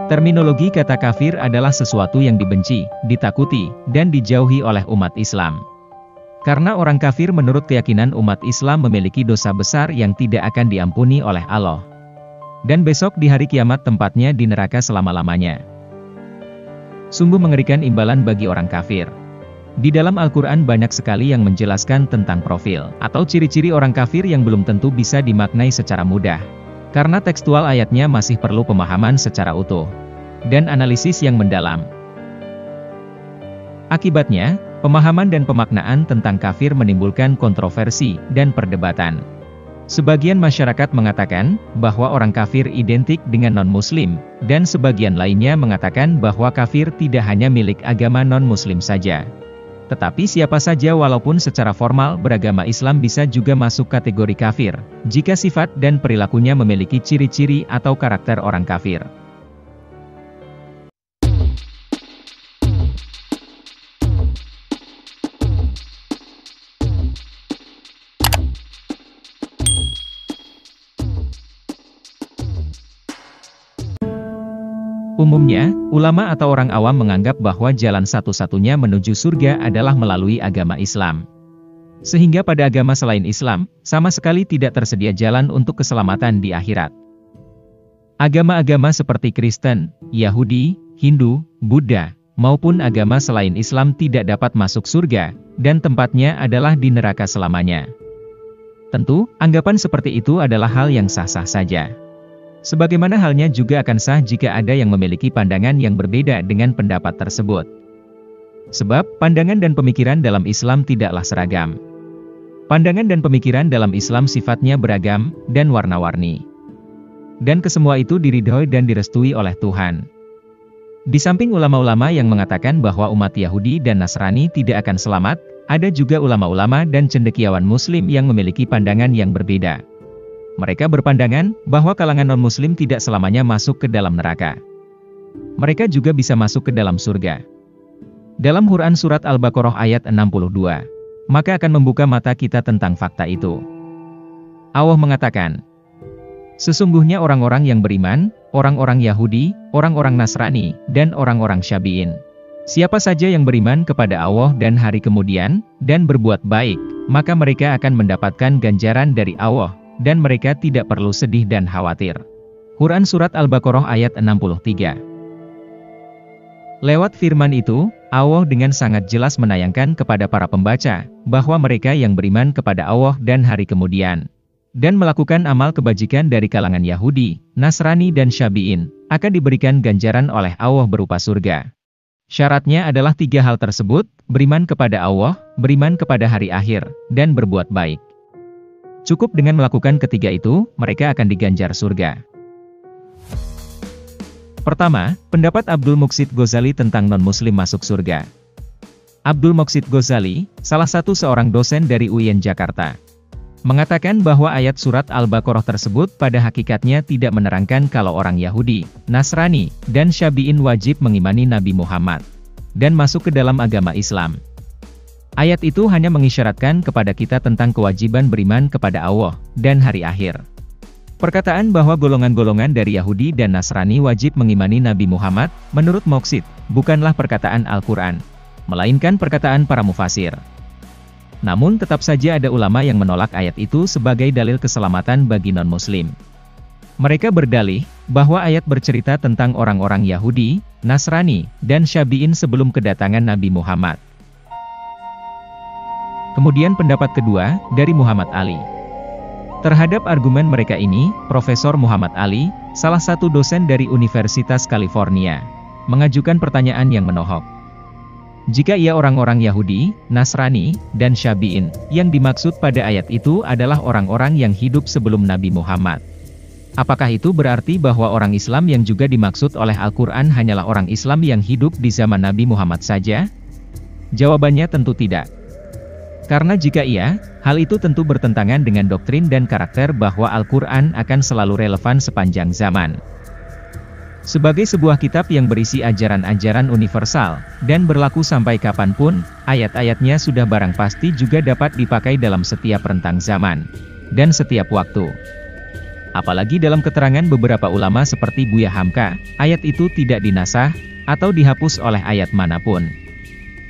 Terminologi kata kafir adalah sesuatu yang dibenci, ditakuti, dan dijauhi oleh umat Islam. Karena orang kafir menurut keyakinan umat Islam memiliki dosa besar yang tidak akan diampuni oleh Allah. Dan besok di hari kiamat tempatnya di neraka selama-lamanya. Sungguh mengerikan imbalan bagi orang kafir. Di dalam Al-Quran banyak sekali yang menjelaskan tentang profil, atau ciri-ciri orang kafir yang belum tentu bisa dimaknai secara mudah. Karena tekstual ayatnya masih perlu pemahaman secara utuh, dan analisis yang mendalam. Akibatnya, pemahaman dan pemaknaan tentang kafir menimbulkan kontroversi dan perdebatan. Sebagian masyarakat mengatakan bahwa orang kafir identik dengan non-muslim, dan sebagian lainnya mengatakan bahwa kafir tidak hanya milik agama non-muslim saja. Tetapi siapa saja walaupun secara formal beragama Islam bisa juga masuk kategori kafir, jika sifat dan perilakunya memiliki ciri-ciri atau karakter orang kafir. Umumnya, ulama atau orang awam menganggap bahwa jalan satu-satunya menuju surga adalah melalui agama Islam. Sehingga pada agama selain Islam, sama sekali tidak tersedia jalan untuk keselamatan di akhirat. Agama-agama seperti Kristen, Yahudi, Hindu, Buddha, maupun agama selain Islam tidak dapat masuk surga, dan tempatnya adalah di neraka selamanya. Tentu, anggapan seperti itu adalah hal yang sah-sah saja. Sebagaimana halnya juga akan sah jika ada yang memiliki pandangan yang berbeda dengan pendapat tersebut. Sebab, pandangan dan pemikiran dalam Islam tidaklah seragam. Pandangan dan pemikiran dalam Islam sifatnya beragam, dan warna-warni. Dan kesemua itu diridhoi dan direstui oleh Tuhan. Di samping ulama-ulama yang mengatakan bahwa umat Yahudi dan Nasrani tidak akan selamat, ada juga ulama-ulama dan cendekiawan Muslim yang memiliki pandangan yang berbeda. Mereka berpandangan bahwa kalangan non-muslim tidak selamanya masuk ke dalam neraka. Mereka juga bisa masuk ke dalam surga. Dalam Quran Surat Al-Baqarah ayat 62, maka akan membuka mata kita tentang fakta itu. Allah mengatakan, sesungguhnya orang-orang yang beriman, orang-orang Yahudi, orang-orang Nasrani, dan orang-orang Syabi'in. Siapa saja yang beriman kepada Allah dan hari kemudian, dan berbuat baik, maka mereka akan mendapatkan ganjaran dari Allah, dan mereka tidak perlu sedih dan khawatir. Quran Surat Al-Baqarah ayat 63. Lewat firman itu, Allah dengan sangat jelas menayangkan kepada para pembaca, bahwa mereka yang beriman kepada Allah dan hari kemudian, dan melakukan amal kebajikan dari kalangan Yahudi, Nasrani dan Syabi'in, akan diberikan ganjaran oleh Allah berupa surga. Syaratnya adalah 3 hal tersebut, beriman kepada Allah, beriman kepada hari akhir, dan berbuat baik. Cukup dengan melakukan ketiga itu, mereka akan diganjar surga. Pertama, pendapat Abdul Muqsid Ghazali tentang non-muslim masuk surga. Abdul Muqsid Ghazali, salah satu seorang dosen dari UIN Jakarta, mengatakan bahwa ayat surat Al-Baqarah tersebut pada hakikatnya tidak menerangkan kalau orang Yahudi, Nasrani, dan Syabi'in wajib mengimani Nabi Muhammad, dan masuk ke dalam agama Islam. Ayat itu hanya mengisyaratkan kepada kita tentang kewajiban beriman kepada Allah, dan hari akhir. Perkataan bahwa golongan-golongan dari Yahudi dan Nasrani wajib mengimani Nabi Muhammad, menurut Muqsid, bukanlah perkataan Al-Quran, melainkan perkataan para mufasir. Namun tetap saja ada ulama yang menolak ayat itu sebagai dalil keselamatan bagi non-muslim. Mereka berdalih, bahwa ayat bercerita tentang orang-orang Yahudi, Nasrani, dan Syabi'in sebelum kedatangan Nabi Muhammad. Kemudian pendapat kedua, dari Muhammad Ali. Terhadap argumen mereka ini, Profesor Muhammad Ali, salah satu dosen dari Universitas California, mengajukan pertanyaan yang menohok. Jika ia orang-orang Yahudi, Nasrani, dan Syabi'in, yang dimaksud pada ayat itu adalah orang-orang yang hidup sebelum Nabi Muhammad, apakah itu berarti bahwa orang Islam yang juga dimaksud oleh Al-Quran hanyalah orang Islam yang hidup di zaman Nabi Muhammad saja? Jawabannya tentu tidak. Karena jika iya, hal itu tentu bertentangan dengan doktrin dan karakter bahwa Al-Quran akan selalu relevan sepanjang zaman. Sebagai sebuah kitab yang berisi ajaran-ajaran universal, dan berlaku sampai kapanpun, ayat-ayatnya sudah barang pasti juga dapat dipakai dalam setiap rentang zaman, dan setiap waktu. Apalagi dalam keterangan beberapa ulama seperti Buya Hamka, ayat itu tidak dinasah, atau dihapus oleh ayat manapun.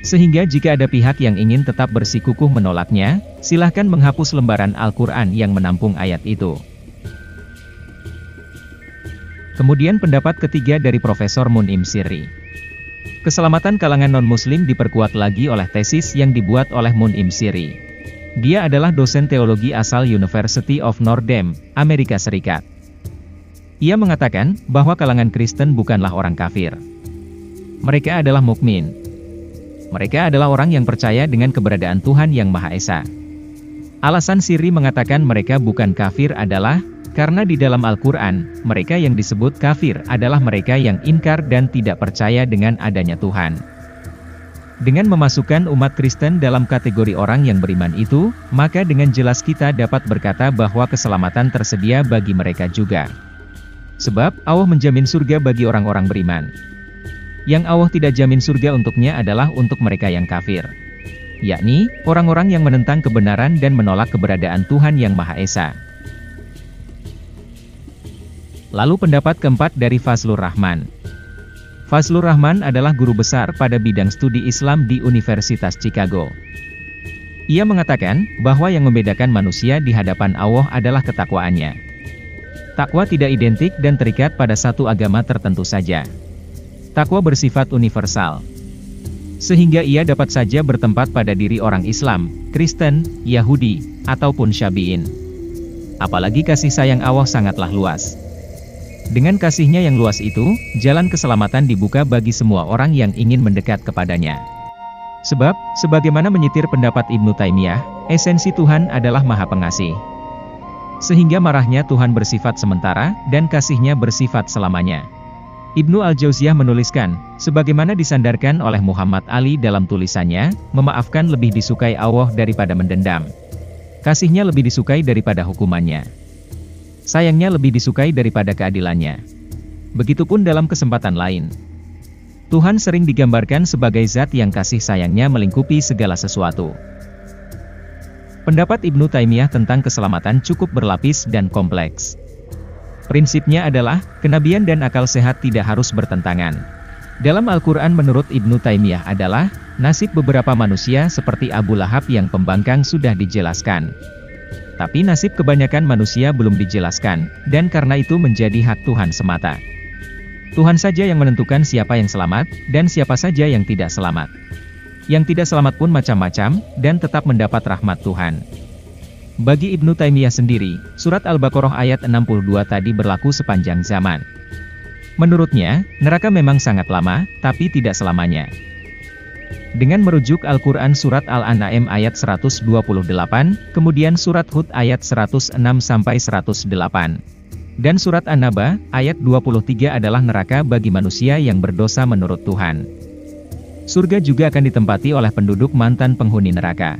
Sehingga jika ada pihak yang ingin tetap bersikukuh menolaknya, silahkan menghapus lembaran Al-Quran yang menampung ayat itu. Kemudian pendapat ketiga dari Profesor Mun'im Sirri. Keselamatan kalangan non-muslim diperkuat lagi oleh tesis yang dibuat oleh Mun'im Sirri. Dia adalah dosen teologi asal University of Notre Dame, Amerika Serikat. Ia mengatakan bahwa kalangan Kristen bukanlah orang kafir. Mereka adalah mukmin. Mereka adalah orang yang percaya dengan keberadaan Tuhan Yang Maha Esa. Alasan Sirri mengatakan mereka bukan kafir adalah karena di dalam Al-Quran, mereka yang disebut kafir adalah mereka yang ingkar dan tidak percaya dengan adanya Tuhan. Dengan memasukkan umat Kristen dalam kategori orang yang beriman itu, maka dengan jelas kita dapat berkata bahwa keselamatan tersedia bagi mereka juga. Sebab, Allah menjamin surga bagi orang-orang beriman. Yang Allah tidak jamin surga untuknya adalah untuk mereka yang kafir. Yakni, orang-orang yang menentang kebenaran dan menolak keberadaan Tuhan Yang Maha Esa. Lalu pendapat keempat dari Fazlur Rahman. Fazlur Rahman adalah guru besar pada bidang studi Islam di Universitas Chicago. Ia mengatakan bahwa yang membedakan manusia di hadapan Allah adalah ketakwaannya. Takwa tidak identik dan terikat pada satu agama tertentu saja. Takwa bersifat universal. Sehingga ia dapat saja bertempat pada diri orang Islam, Kristen, Yahudi, ataupun Syafi'in. Apalagi kasih sayang Allah sangatlah luas. Dengan kasihnya yang luas itu, jalan keselamatan dibuka bagi semua orang yang ingin mendekat kepadanya. Sebab, sebagaimana menyitir pendapat Ibnu Taimiyah, esensi Tuhan adalah Maha Pengasih. Sehingga marahnya Tuhan bersifat sementara, dan kasihnya bersifat selamanya. Ibnu Al-Jauziyah menuliskan, sebagaimana disandarkan oleh Muhammad Ali dalam tulisannya, memaafkan lebih disukai Allah daripada mendendam. Kasihnya lebih disukai daripada hukumannya. Sayangnya lebih disukai daripada keadilannya. Begitupun dalam kesempatan lain. Tuhan sering digambarkan sebagai zat yang kasih sayangnya melingkupi segala sesuatu. Pendapat Ibnu Taimiyah tentang keselamatan cukup berlapis dan kompleks. Prinsipnya adalah, kenabian dan akal sehat tidak harus bertentangan. Dalam Al-Quran menurut Ibnu Taimiyah adalah, nasib beberapa manusia seperti Abu Lahab yang pembangkang sudah dijelaskan. Tapi nasib kebanyakan manusia belum dijelaskan, dan karena itu menjadi hak Tuhan semata. Tuhan saja yang menentukan siapa yang selamat, dan siapa saja yang tidak selamat. Yang tidak selamat pun macam-macam, dan tetap mendapat rahmat Tuhan. Bagi Ibnu Taimiyah sendiri, surat Al-Baqarah ayat 62 tadi berlaku sepanjang zaman. Menurutnya, neraka memang sangat lama, tapi tidak selamanya. Dengan merujuk Al-Quran surat Al-An'am ayat 128, kemudian surat Hud ayat 106-108, dan surat An-Naba ayat 23 adalah neraka bagi manusia yang berdosa menurut Tuhan. Surga juga akan ditempati oleh penduduk mantan penghuni neraka.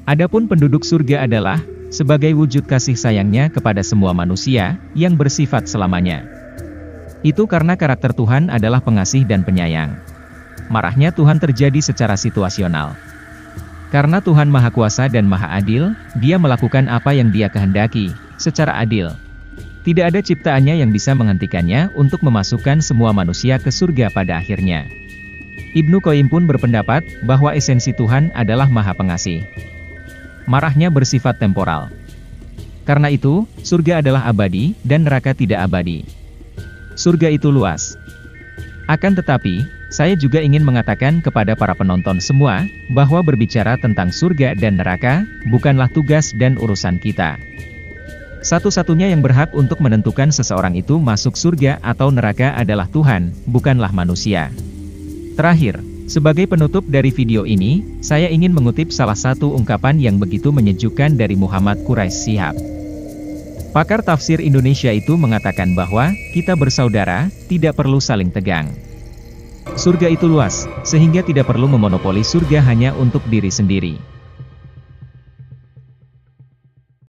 Adapun penduduk surga adalah, sebagai wujud kasih sayangnya kepada semua manusia, yang bersifat selamanya. Itu karena karakter Tuhan adalah pengasih dan penyayang. Marahnya Tuhan terjadi secara situasional. Karena Tuhan Maha Kuasa dan Maha Adil, Dia melakukan apa yang Dia kehendaki, secara adil. Tidak ada ciptaannya yang bisa menghentikannya untuk memasukkan semua manusia ke surga pada akhirnya. Ibnu Qayyim pun berpendapat, bahwa esensi Tuhan adalah Maha Pengasih. Marahnya bersifat temporal. Karena itu, surga adalah abadi, dan neraka tidak abadi. Surga itu luas. Akan tetapi, saya juga ingin mengatakan kepada para penonton semua, bahwa berbicara tentang surga dan neraka, bukanlah tugas dan urusan kita. Satu-satunya yang berhak untuk menentukan seseorang itu masuk surga atau neraka adalah Tuhan, bukanlah manusia. Terakhir, sebagai penutup dari video ini, saya ingin mengutip salah satu ungkapan yang begitu menyejukkan dari Muhammad Quraish Shihab. Pakar tafsir Indonesia itu mengatakan bahwa, kita bersaudara, tidak perlu saling tegang. Surga itu luas, sehingga tidak perlu memonopoli surga hanya untuk diri sendiri.